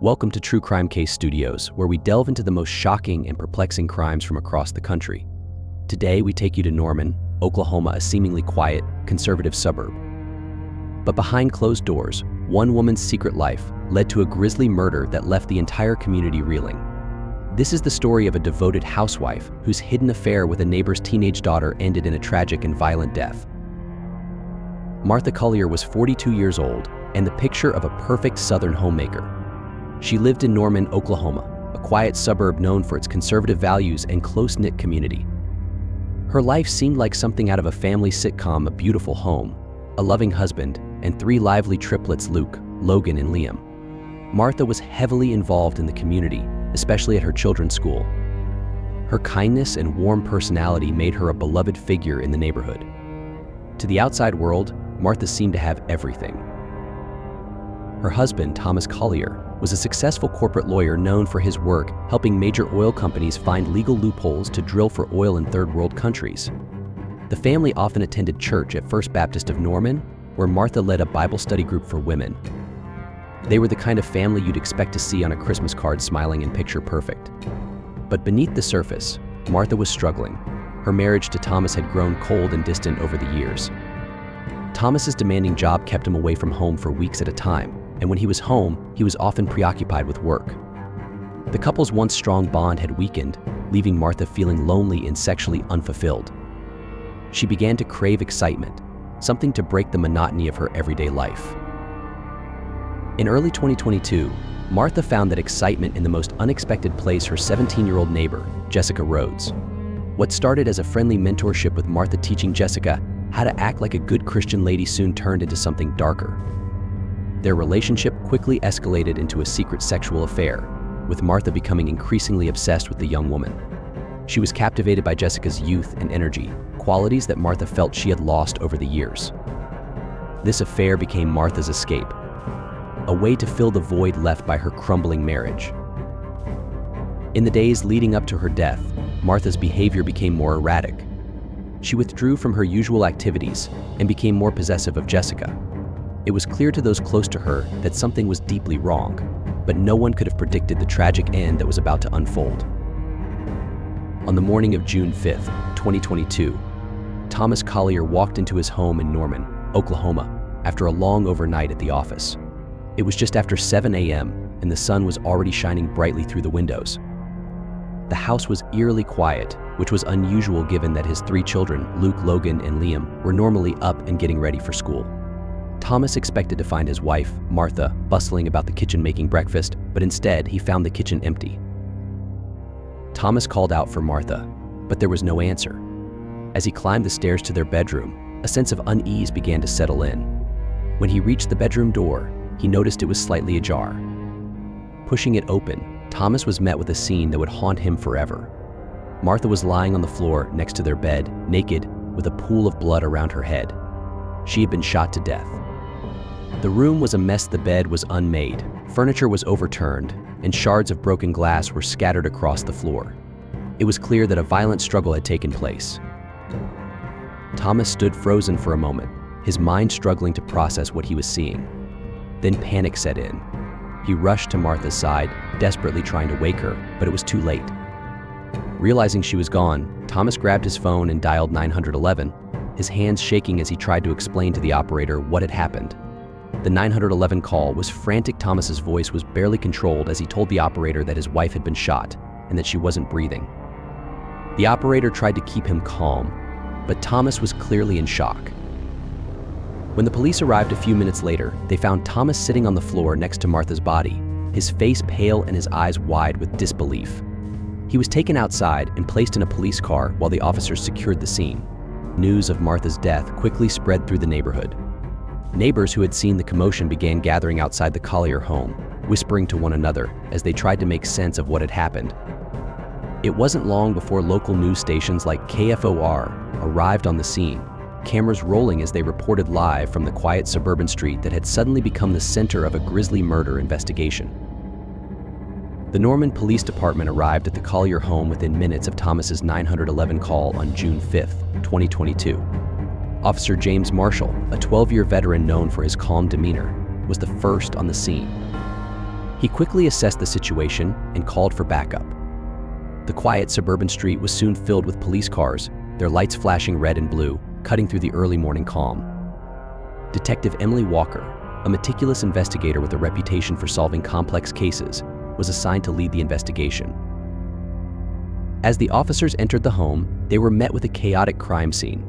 Welcome to True Crime Case Studios, where we delve into the most shocking and perplexing crimes from across the country. Today, we take you to Norman, Oklahoma, a seemingly quiet, conservative suburb. But behind closed doors, one woman's secret life led to a grisly murder that left the entire community reeling. This is the story of a devoted housewife whose hidden affair with a neighbor's teenage daughter ended in a tragic and violent death. Martha Collier was 42 years old and the picture of a perfect Southern homemaker. She lived in Norman, Oklahoma, a quiet suburb known for its conservative values and close-knit community. Her life seemed like something out of a family sitcom: a beautiful home, a loving husband, and three lively triplets: Luke, Logan, and Liam. Martha was heavily involved in the community, especially at her children's school. Her kindness and warm personality made her a beloved figure in the neighborhood. To the outside world, Martha seemed to have everything. Her husband, Thomas Collier, was a successful corporate lawyer known for his work helping major oil companies find legal loopholes to drill for oil in third world countries. The family often attended church at First Baptist of Norman, where Martha led a Bible study group for women. They were the kind of family you'd expect to see on a Christmas card, smiling and picture perfect. But beneath the surface, Martha was struggling. Her marriage to Thomas had grown cold and distant over the years. Thomas's demanding job kept him away from home for weeks at a time, and when he was home, he was often preoccupied with work. The couple's once strong bond had weakened, leaving Martha feeling lonely and sexually unfulfilled. She began to crave excitement, something to break the monotony of her everyday life. In early 2022, Martha found that excitement in the most unexpected place: her 17-year-old neighbor, Jessica Rhodes. What started as a friendly mentorship with Martha teaching Jessica how to act like a good Christian lady soon turned into something darker. Their relationship quickly escalated into a secret sexual affair, with Martha becoming increasingly obsessed with the young woman. She was captivated by Jessica's youth and energy, qualities that Martha felt she had lost over the years. This affair became Martha's escape, a way to fill the void left by her crumbling marriage. In the days leading up to her death, Martha's behavior became more erratic. She withdrew from her usual activities and became more possessive of Jessica. It was clear to those close to her that something was deeply wrong, but no one could have predicted the tragic end that was about to unfold. On the morning of June 5th, 2022, Thomas Collier walked into his home in Norman, Oklahoma, after a long overnight at the office. It was just after 7 a.m., and the sun was already shining brightly through the windows. The house was eerily quiet, which was unusual given that his three children, Luke, Logan, and Liam, were normally up and getting ready for school. Thomas expected to find his wife, Martha, bustling about the kitchen making breakfast, but instead he found the kitchen empty. Thomas called out for Martha, but there was no answer. As he climbed the stairs to their bedroom, a sense of unease began to settle in. When he reached the bedroom door, he noticed it was slightly ajar. Pushing it open, Thomas was met with a scene that would haunt him forever. Martha was lying on the floor next to their bed, naked, with a pool of blood around her head. She had been shot to death. The room was a mess. The bed was unmade, furniture was overturned, and shards of broken glass were scattered across the floor. It was clear that a violent struggle had taken place. Thomas stood frozen for a moment, his mind struggling to process what he was seeing. Then panic set in. He rushed to Martha's side, desperately trying to wake her, but it was too late. Realizing she was gone, Thomas grabbed his phone and dialed 911, his hands shaking as he tried to explain to the operator what had happened. The 911 call was frantic. Thomas's voice was barely controlled as he told the operator that his wife had been shot and that she wasn't breathing. The operator tried to keep him calm, but Thomas was clearly in shock. When the police arrived a few minutes later, they found Thomas sitting on the floor next to Martha's body, his face pale and his eyes wide with disbelief. He was taken outside and placed in a police car while the officers secured the scene. News of Martha's death quickly spread through the neighborhood. Neighbors who had seen the commotion began gathering outside the Collier home, whispering to one another as they tried to make sense of what had happened. It wasn't long before local news stations like KFOR arrived on the scene, cameras rolling as they reported live from the quiet suburban street that had suddenly become the center of a grisly murder investigation. The Norman Police Department arrived at the Collier home within minutes of Thomas's 911 call on June 5th, 2022. Officer James Marshall, a 12-year veteran known for his calm demeanor, was the first on the scene. He quickly assessed the situation and called for backup. The quiet suburban street was soon filled with police cars, their lights flashing red and blue, cutting through the early morning calm. Detective Emily Walker, a meticulous investigator with a reputation for solving complex cases, was assigned to lead the investigation. As the officers entered the home, they were met with a chaotic crime scene.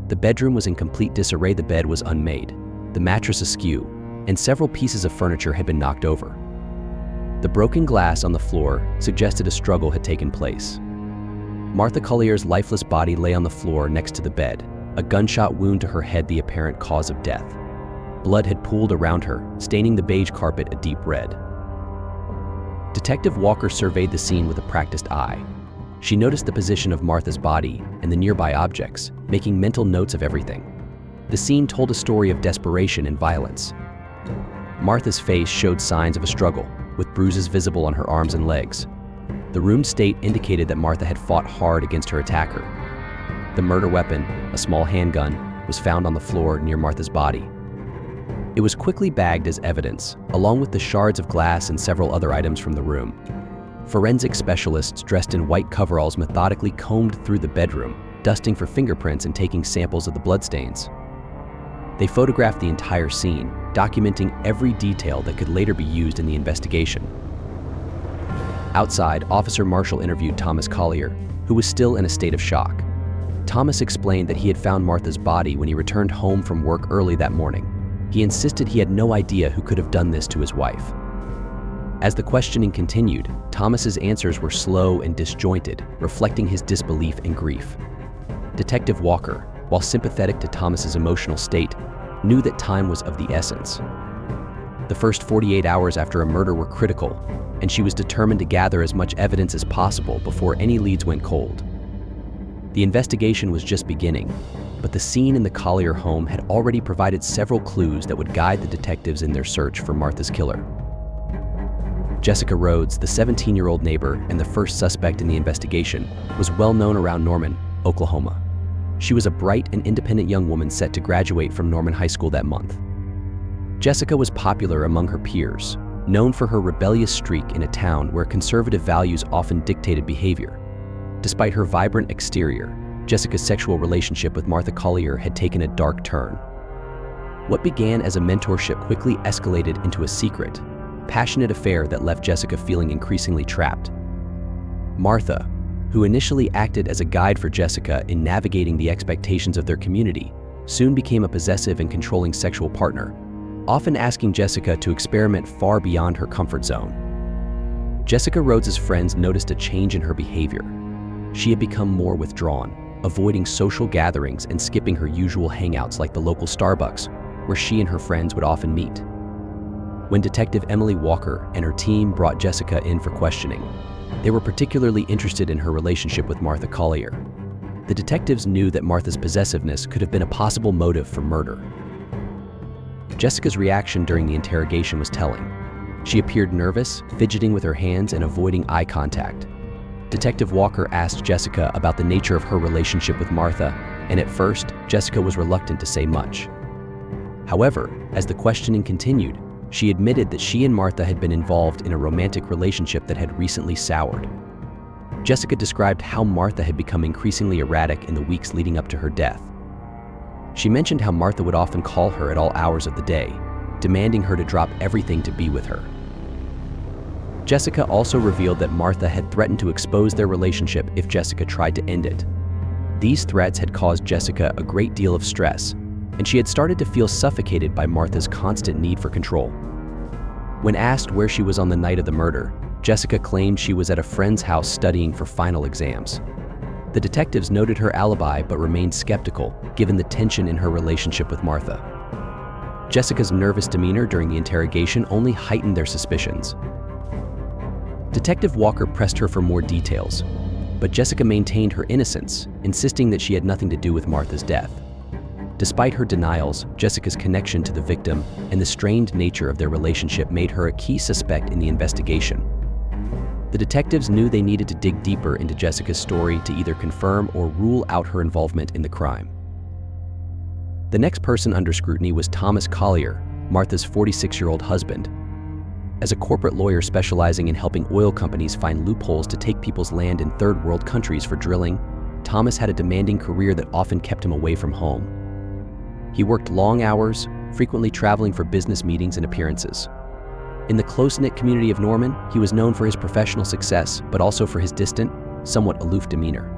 The bedroom was in complete disarray. The bed was unmade, the mattress askew, and several pieces of furniture had been knocked over. The broken glass on the floor suggested a struggle had taken place. Martha Collier's lifeless body lay on the floor next to the bed, a gunshot wound to her head the apparent cause of death. Blood had pooled around her, staining the beige carpet a deep red. Detective Walker surveyed the scene with a practiced eye. She noticed the position of Martha's body and the nearby objects, making mental notes of everything. The scene told a story of desperation and violence. Martha's face showed signs of a struggle, with bruises visible on her arms and legs. The room's state indicated that Martha had fought hard against her attacker. The murder weapon, a small handgun, was found on the floor near Martha's body. It was quickly bagged as evidence, along with the shards of glass and several other items from the room. Forensic specialists dressed in white coveralls methodically combed through the bedroom, dusting for fingerprints and taking samples of the bloodstains. They photographed the entire scene, documenting every detail that could later be used in the investigation. Outside, Officer Marshall interviewed Thomas Collier, who was still in a state of shock. Thomas explained that he had found Martha's body when he returned home from work early that morning. He insisted he had no idea who could have done this to his wife. As the questioning continued, Thomas's answers were slow and disjointed, reflecting his disbelief and grief. Detective Walker, while sympathetic to Thomas's emotional state, knew that time was of the essence. The first 48 hours after a murder were critical, and she was determined to gather as much evidence as possible before any leads went cold. The investigation was just beginning, but the scene in the Collier home had already provided several clues that would guide the detectives in their search for Martha's killer. Jessica Rhodes, the 17-year-old neighbor and the first suspect in the investigation, was well known around Norman, Oklahoma. She was a bright and independent young woman set to graduate from Norman High School that month. Jessica was popular among her peers, known for her rebellious streak in a town where conservative values often dictated behavior. Despite her vibrant exterior, Jessica's sexual relationship with Martha Collier had taken a dark turn. What began as a mentorship quickly escalated into a secret, passionate affair that left Jessica feeling increasingly trapped. Martha, who initially acted as a guide for Jessica in navigating the expectations of their community, soon became a possessive and controlling sexual partner, often asking Jessica to experiment far beyond her comfort zone. Jessica Rhodes's friends noticed a change in her behavior. She had become more withdrawn, avoiding social gatherings and skipping her usual hangouts like the local Starbucks, where she and her friends would often meet. When Detective Emily Walker and her team brought Jessica in for questioning, they were particularly interested in her relationship with Martha Collier. The detectives knew that Martha's possessiveness could have been a possible motive for murder. Jessica's reaction during the interrogation was telling. She appeared nervous, fidgeting with her hands and avoiding eye contact. Detective Walker asked Jessica about the nature of her relationship with Martha, and at first, Jessica was reluctant to say much. However, as the questioning continued, she admitted that she and Martha had been involved in a romantic relationship that had recently soured. Jessica described how Martha had become increasingly erratic in the weeks leading up to her death. She mentioned how Martha would often call her at all hours of the day, demanding her to drop everything to be with her. Jessica also revealed that Martha had threatened to expose their relationship if Jessica tried to end it. These threats had caused Jessica a great deal of stress, and she had started to feel suffocated by Martha's constant need for control. When asked where she was on the night of the murder, Jessica claimed she was at a friend's house studying for final exams. The detectives noted her alibi but remained skeptical, given the tension in her relationship with Martha. Jessica's nervous demeanor during the interrogation only heightened their suspicions. Detective Walker pressed her for more details, but Jessica maintained her innocence, insisting that she had nothing to do with Martha's death. Despite her denials, Jessica's connection to the victim and the strained nature of their relationship made her a key suspect in the investigation. The detectives knew they needed to dig deeper into Jessica's story to either confirm or rule out her involvement in the crime. The next person under scrutiny was Thomas Collier, Martha's 46-year-old husband. As a corporate lawyer specializing in helping oil companies find loopholes to take people's land in third world countries for drilling, Thomas had a demanding career that often kept him away from home. He worked long hours, frequently traveling for business meetings and appearances. In the close-knit community of Norman, he was known for his professional success, but also for his distant, somewhat aloof demeanor.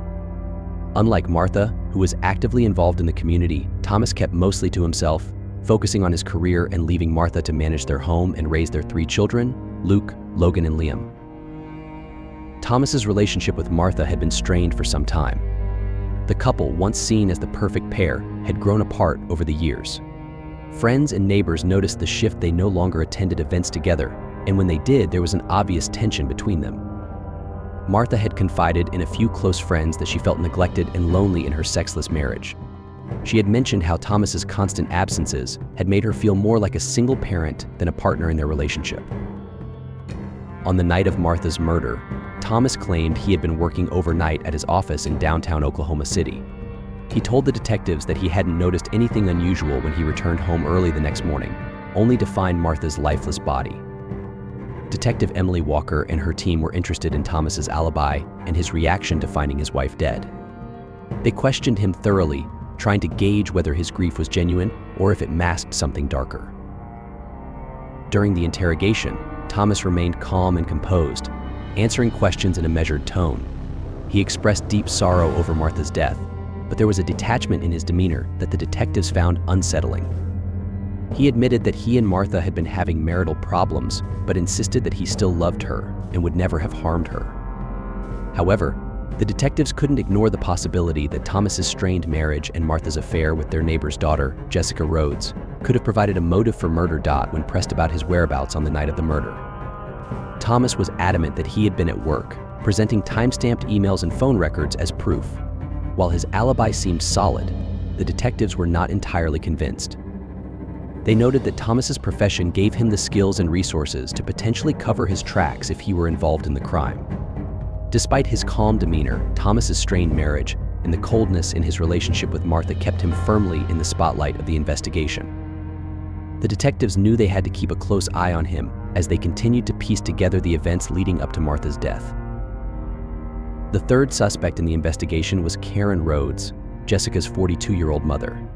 Unlike Martha, who was actively involved in the community, Thomas kept mostly to himself, focusing on his career and leaving Martha to manage their home and raise their 3 children, Luke, Logan, and Liam. Thomas's relationship with Martha had been strained for some time. The couple, once seen as the perfect pair, had grown apart over the years. Friends and neighbors noticed the shift. They no longer attended events together, and when they did, there was an obvious tension between them. Martha had confided in a few close friends that she felt neglected and lonely in her sexless marriage. She had mentioned how Thomas's constant absences had made her feel more like a single parent than a partner in their relationship. On the night of Martha's murder, Thomas claimed he had been working overnight at his office in downtown Oklahoma City. He told the detectives that he hadn't noticed anything unusual when he returned home early the next morning, only to find Martha's lifeless body. Detective Emily Walker and her team were interested in Thomas's alibi and his reaction to finding his wife dead. They questioned him thoroughly, trying to gauge whether his grief was genuine or if it masked something darker. During the interrogation, Thomas remained calm and composed, answering questions in a measured tone. He expressed deep sorrow over Martha's death, but there was a detachment in his demeanor that the detectives found unsettling. He admitted that he and Martha had been having marital problems, but insisted that he still loved her and would never have harmed her. However, the detectives couldn't ignore the possibility that Thomas's strained marriage and Martha's affair with their neighbor's daughter, Jessica Rhodes, could have provided a motive for murder. When pressed about his whereabouts on the night of the murder, Thomas was adamant that he had been at work, presenting time-stamped emails and phone records as proof. While his alibi seemed solid, the detectives were not entirely convinced. They noted that Thomas's profession gave him the skills and resources to potentially cover his tracks if he were involved in the crime. Despite his calm demeanor, Thomas's strained marriage and the coldness in his relationship with Martha kept him firmly in the spotlight of the investigation. The detectives knew they had to keep a close eye on him as they continued to piece together the events leading up to Martha's death. The third suspect in the investigation was Karen Rhodes, Jessica's 42-year-old mother.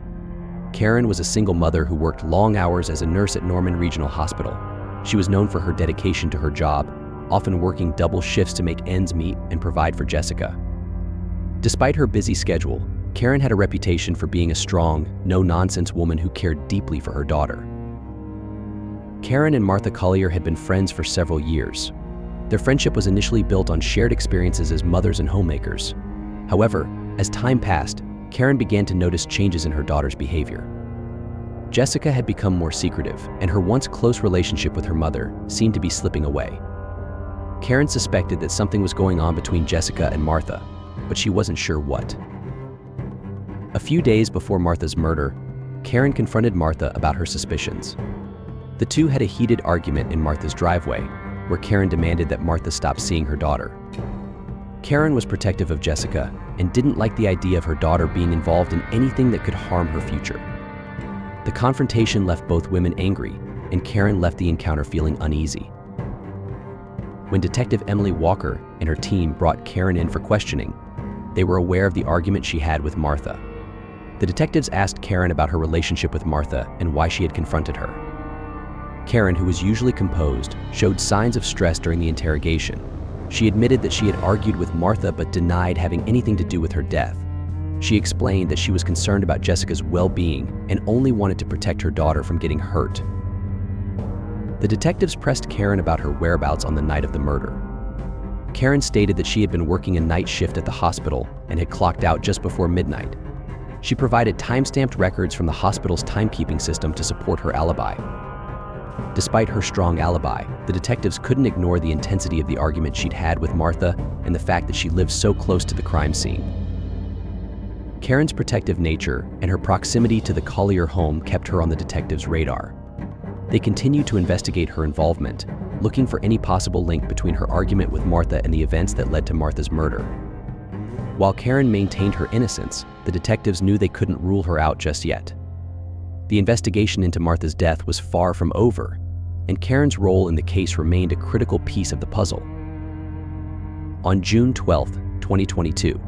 Karen was a single mother who worked long hours as a nurse at Norman Regional Hospital. She was known for her dedication to her job, often working double shifts to make ends meet and provide for Jessica. Despite her busy schedule, Karen had a reputation for being a strong, no-nonsense woman who cared deeply for her daughter. Karen and Martha Collier had been friends for several years. Their friendship was initially built on shared experiences as mothers and homemakers. However, as time passed, Karen began to notice changes in her daughter's behavior. Jessica had become more secretive, and her once close relationship with her mother seemed to be slipping away. Karen suspected that something was going on between Jessica and Martha, but she wasn't sure what. A few days before Martha's murder, Karen confronted Martha about her suspicions. The two had a heated argument in Martha's driveway, where Karen demanded that Martha stop seeing her daughter. Karen was protective of Jessica and didn't like the idea of her daughter being involved in anything that could harm her future. The confrontation left both women angry, and Karen left the encounter feeling uneasy. When Detective Emily Walker and her team brought Karen in for questioning, they were aware of the argument she had with Martha. The detectives asked Karen about her relationship with Martha and why she had confronted her. Karen, who was usually composed, showed signs of stress during the interrogation. She admitted that she had argued with Martha but denied having anything to do with her death. She explained that she was concerned about Jessica's well-being and only wanted to protect her daughter from getting hurt. The detectives pressed Karen about her whereabouts on the night of the murder. Karen stated that she had been working a night shift at the hospital and had clocked out just before midnight. She provided time-stamped records from the hospital's timekeeping system to support her alibi. Despite her strong alibi, the detectives couldn't ignore the intensity of the argument she'd had with Martha and the fact that she lived so close to the crime scene. Karen's protective nature and her proximity to the Collier home kept her on the detectives' radar. They continued to investigate her involvement, looking for any possible link between her argument with Martha and the events that led to Martha's murder. While Karen maintained her innocence, the detectives knew they couldn't rule her out just yet. The investigation into Martha's death was far from over. and Karen's role in the case remained a critical piece of the puzzle. On June 12, 2022,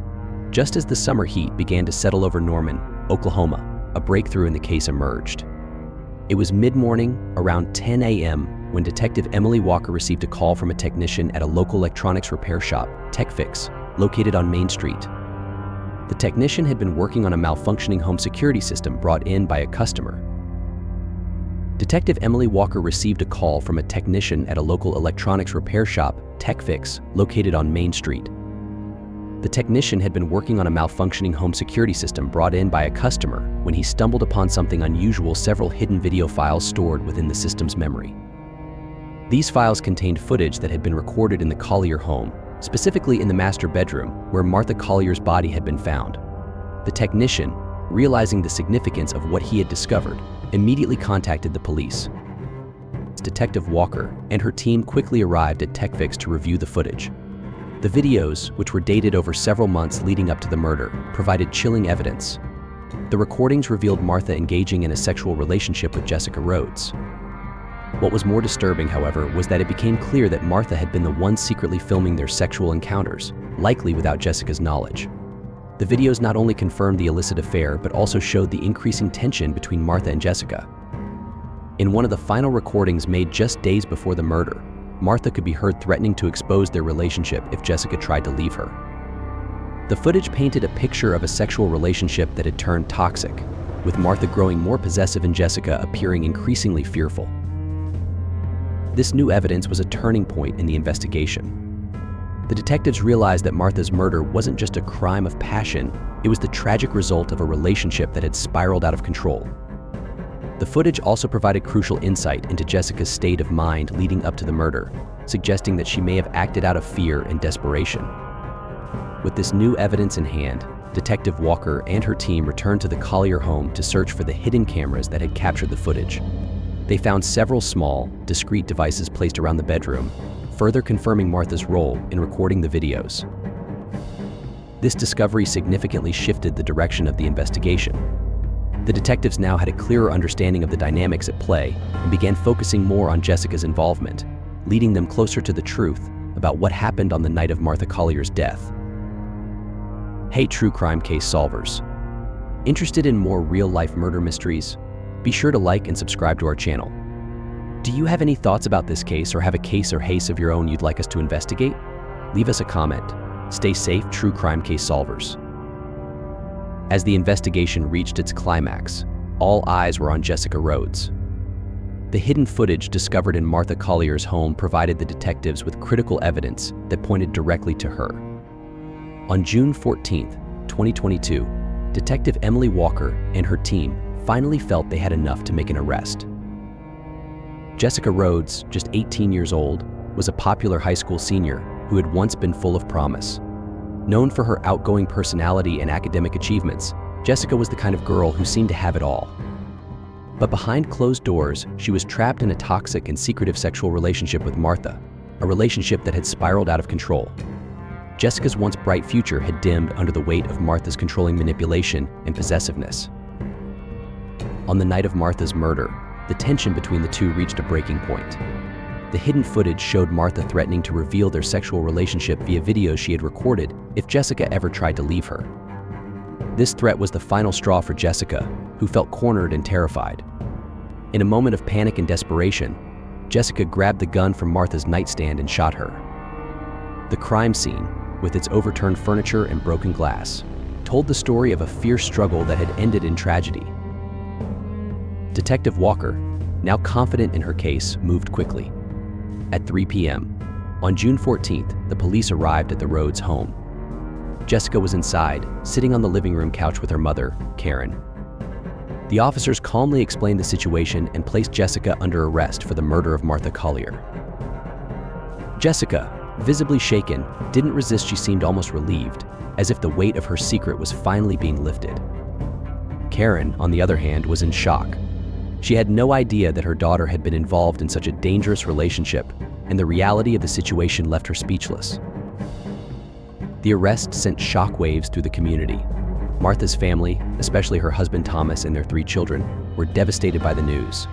just as the summer heat began to settle over Norman, Oklahoma, a breakthrough in the case emerged. It was mid-morning, around 10 a.m., when Detective Emily Walker received a call from a technician at a local electronics repair shop, TechFix, located on Main Street. The technician had been working on a malfunctioning home security system brought in by a customer. Detective Emily Walker received a call from a technician at a local electronics repair shop, TechFix, located on Main Street. The technician had been working on a malfunctioning home security system brought in by a customer when he stumbled upon something unusual: several hidden video files stored within the system's memory. These files contained footage that had been recorded in the Collier home, specifically in the master bedroom where Martha Collier's body had been found. The technician, realizing the significance of what he had discovered, immediately contacted the police. Detective Walker and her team quickly arrived at TechFix to review the footage. The videos, which were dated over several months leading up to the murder, provided chilling evidence. The recordings revealed Martha engaging in a sexual relationship with Jessica Rhodes. What was more disturbing, however, was that it became clear that Martha had been the one secretly filming their sexual encounters, likely without Jessica's knowledge. The videos not only confirmed the illicit affair, but also showed the increasing tension between Martha and Jessica. In one of the final recordings made just days before the murder, Martha could be heard threatening to expose their relationship if Jessica tried to leave her. The footage painted a picture of a sexual relationship that had turned toxic, with Martha growing more possessive and Jessica appearing increasingly fearful. This new evidence was a turning point in the investigation. The detectives realized that Martha's murder wasn't just a crime of passion, it was the tragic result of a relationship that had spiraled out of control. The footage also provided crucial insight into Jessica's state of mind leading up to the murder, suggesting that she may have acted out of fear and desperation. With this new evidence in hand, Detective Walker and her team returned to the Collier home to search for the hidden cameras that had captured the footage. They found several small, discreet devices placed around the bedroom, further confirming Martha's role in recording the videos. This discovery significantly shifted the direction of the investigation. The detectives now had a clearer understanding of the dynamics at play and began focusing more on Jessica's involvement, leading them closer to the truth about what happened on the night of Martha Collier's death. Hey, true crime case solvers. Interested in more real-life murder mysteries? Be sure to like and subscribe to our channel. Do you have any thoughts about this case or have a case or case of your own you'd like us to investigate? Leave us a comment. Stay safe, true crime case solvers. As the investigation reached its climax, all eyes were on Jessica Rhodes. The hidden footage discovered in Martha Collier's home provided the detectives with critical evidence that pointed directly to her. On June 14, 2022, Detective Emily Walker and her team finally felt they had enough to make an arrest. Jessica Rhodes, just 18 years old, was a popular high school senior who had once been full of promise. Known for her outgoing personality and academic achievements, Jessica was the kind of girl who seemed to have it all. But behind closed doors, she was trapped in a toxic and secretive sexual relationship with Martha, a relationship that had spiraled out of control. Jessica's once bright future had dimmed under the weight of Martha's controlling manipulation and possessiveness. On the night of Martha's murder, the tension between the two reached a breaking point. The hidden footage showed Martha threatening to reveal their sexual relationship via videos she had recorded if Jessica ever tried to leave her. This threat was the final straw for Jessica, who felt cornered and terrified. In a moment of panic and desperation, Jessica grabbed the gun from Martha's nightstand and shot her. The crime scene, with its overturned furniture and broken glass, told the story of a fierce struggle that had ended in tragedy. Detective Walker, now confident in her case, moved quickly. At 3 p.m., on June 14th, the police arrived at the Rhodes home. Jessica was inside, sitting on the living room couch with her mother, Karen. The officers calmly explained the situation and placed Jessica under arrest for the murder of Martha Collier. Jessica, visibly shaken, didn't resist. She seemed almost relieved, as if the weight of her secret was finally being lifted. Karen, on the other hand, was in shock. She had no idea that her daughter had been involved in such a dangerous relationship, and the reality of the situation left her speechless. The arrest sent shockwaves through the community. Martha's family, especially her husband Thomas and their 3 children, were devastated by the news.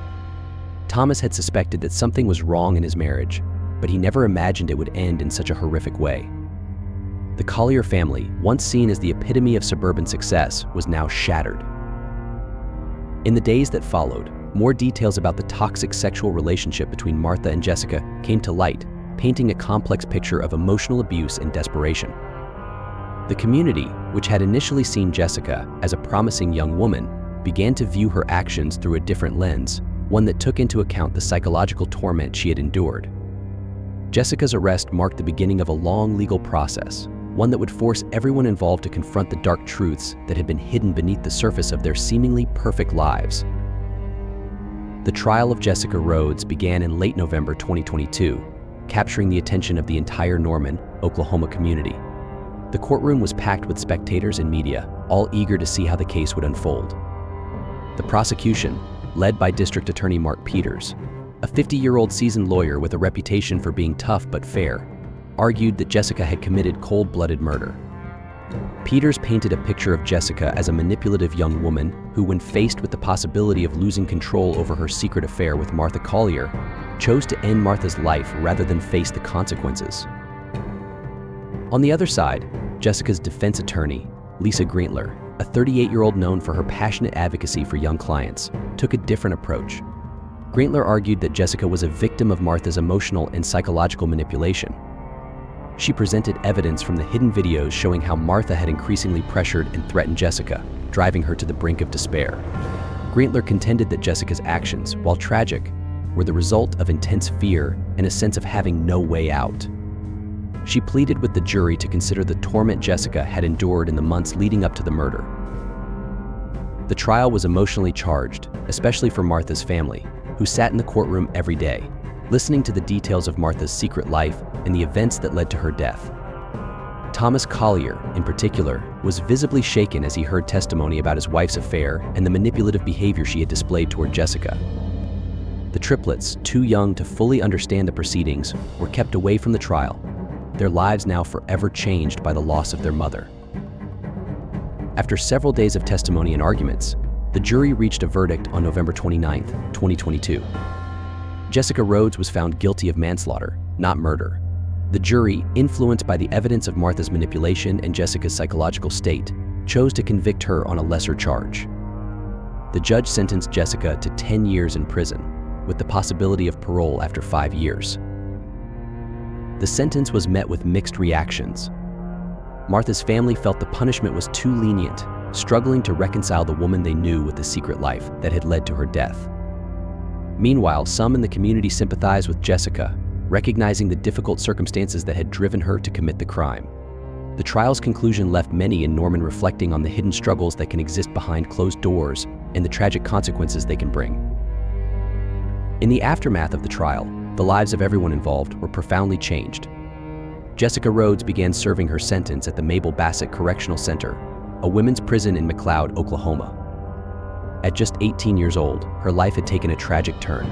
Thomas had suspected that something was wrong in his marriage, but he never imagined it would end in such a horrific way. The Collier family, once seen as the epitome of suburban success, was now shattered. In the days that followed, more details about the toxic sexual relationship between Martha and Jessica came to light, painting a complex picture of emotional abuse and desperation. The community, which had initially seen Jessica as a promising young woman, began to view her actions through a different lens, one that took into account the psychological torment she had endured. Jessica's arrest marked the beginning of a long legal process, one that would force everyone involved to confront the dark truths that had been hidden beneath the surface of their seemingly perfect lives. The trial of Jessica Rhodes began in late November 2022, capturing the attention of the entire Norman, Oklahoma community. The courtroom was packed with spectators and media, all eager to see how the case would unfold. The prosecution, led by District Attorney Mark Peters, a 50-year-old seasoned lawyer with a reputation for being tough but fair, argued that Jessica had committed cold-blooded murder. Peters painted a picture of Jessica as a manipulative young woman who, when faced with the possibility of losing control over her secret affair with Martha Collier, chose to end Martha's life rather than face the consequences. On the other side, Jessica's defense attorney, Lisa Greentler, a 38-year-old known for her passionate advocacy for young clients, took a different approach. Greentler argued that Jessica was a victim of Martha's emotional and psychological manipulation. She presented evidence from the hidden videos showing how Martha had increasingly pressured and threatened Jessica, driving her to the brink of despair. Greentler contended that Jessica's actions, while tragic, were the result of intense fear and a sense of having no way out. She pleaded with the jury to consider the torment Jessica had endured in the months leading up to the murder. The trial was emotionally charged, especially for Martha's family, who sat in the courtroom every day, listening to the details of Martha's secret life and the events that led to her death. Thomas Collier, in particular, was visibly shaken as he heard testimony about his wife's affair and the manipulative behavior she had displayed toward Jessica. The triplets, too young to fully understand the proceedings, were kept away from the trial, their lives now forever changed by the loss of their mother. After several days of testimony and arguments, the jury reached a verdict on November 29, 2022. Jessica Rhodes was found guilty of manslaughter, not murder. The jury, influenced by the evidence of Martha's manipulation and Jessica's psychological state, chose to convict her on a lesser charge. The judge sentenced Jessica to 10 years in prison, with the possibility of parole after 5 years. The sentence was met with mixed reactions. Martha's family felt the punishment was too lenient, struggling to reconcile the woman they knew with the secret life that had led to her death. Meanwhile, some in the community sympathized with Jessica, recognizing the difficult circumstances that had driven her to commit the crime. The trial's conclusion left many in Norman reflecting on the hidden struggles that can exist behind closed doors and the tragic consequences they can bring. In the aftermath of the trial, the lives of everyone involved were profoundly changed. Jessica Rhodes began serving her sentence at the Mabel Bassett Correctional Center, a women's prison in McLeod, Oklahoma. At just 18 years old, her life had taken a tragic turn.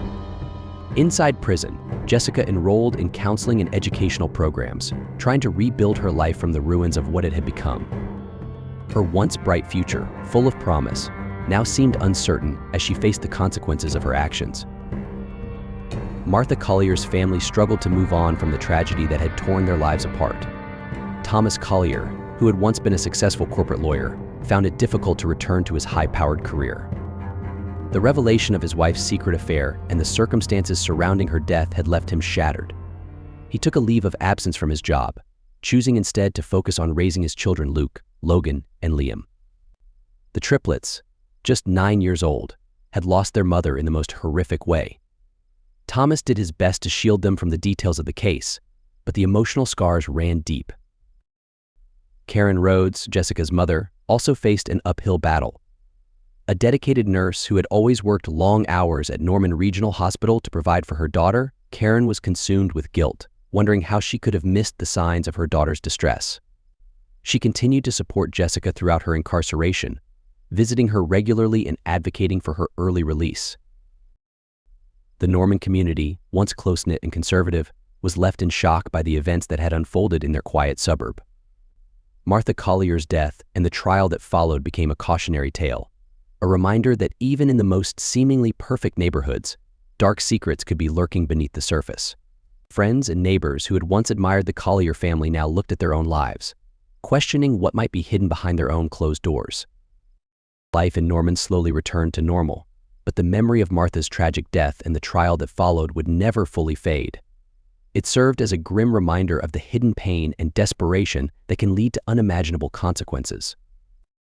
Inside prison, Jessica enrolled in counseling and educational programs, trying to rebuild her life from the ruins of what it had become. Her once bright future, full of promise, now seemed uncertain as she faced the consequences of her actions. Martha Collier's family struggled to move on from the tragedy that had torn their lives apart. Thomas Collier, who had once been a successful corporate lawyer, found it difficult to return to his high-powered career. The revelation of his wife's secret affair and the circumstances surrounding her death had left him shattered. He took a leave of absence from his job, choosing instead to focus on raising his children Luke, Logan, and Liam. The triplets, just 9 years old, had lost their mother in the most horrific way. Thomas did his best to shield them from the details of the case, but the emotional scars ran deep. Karen Rhodes, Jessica's mother, also faced an uphill battle. A dedicated nurse who had always worked long hours at Norman Regional Hospital to provide for her daughter, Karen was consumed with guilt, wondering how she could have missed the signs of her daughter's distress. She continued to support Jessica throughout her incarceration, visiting her regularly and advocating for her early release. The Norman community, once close-knit and conservative, was left in shock by the events that had unfolded in their quiet suburb. Martha Collier's death and the trial that followed became a cautionary tale, a reminder that even in the most seemingly perfect neighborhoods, dark secrets could be lurking beneath the surface. Friends and neighbors who had once admired the Collier family now looked at their own lives, questioning what might be hidden behind their own closed doors. Life in Norman slowly returned to normal, but the memory of Martha's tragic death and the trial that followed would never fully fade. It served as a grim reminder of the hidden pain and desperation that can lead to unimaginable consequences.